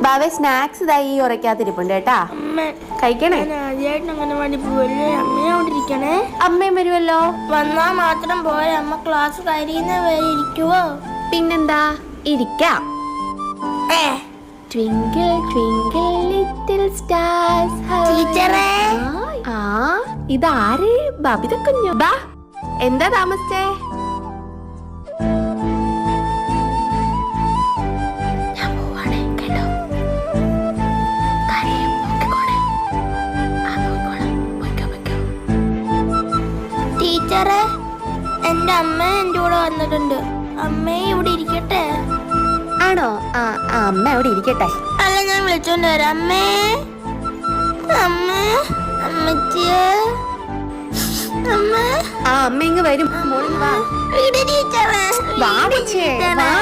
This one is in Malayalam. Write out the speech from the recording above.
ബാവേ സ്നാക്സ് ഇതായി ഉറക്കാതിരിപ്പുണ്ട് കേട്ടാ. കഴിക്കണേ. അമ്മയും വരുമല്ലോ. വന്നാ മാത്രം പോരെ, അമ്മ ക്ലാസ് കഴിയുന്ന വരെ ഇരിക്കുവോ? പിന്നെന്താ, ഇരിക്കാം. Twinkle twinkle little stars. ടീച്ചറേ, ഇതാരേ? ബബിത കുഞ്ഞു. ബാ, എന്താ താമസിച്ചേ? ടീച്ചറെ, എന്റെ അമ്മ എന്റെ കൂടെ വന്നിട്ടുണ്ട്. അമ്മയെ ഇവിടെ ഇരിക്കട്ടെ? ആണോ? അമ്മ അവിടെ ഇരിക്കട്ടെ. അല്ല, ഞാൻ വിളിച്ചോണ്ട് വരാം. അമ്മേ, അമ്മ, അമ്മച്ചിയെ, അമ്മ. അമ്മ ഇങ്ങ് വരും. മോളിങ് വാ. ടീച്ചറെ, വാ.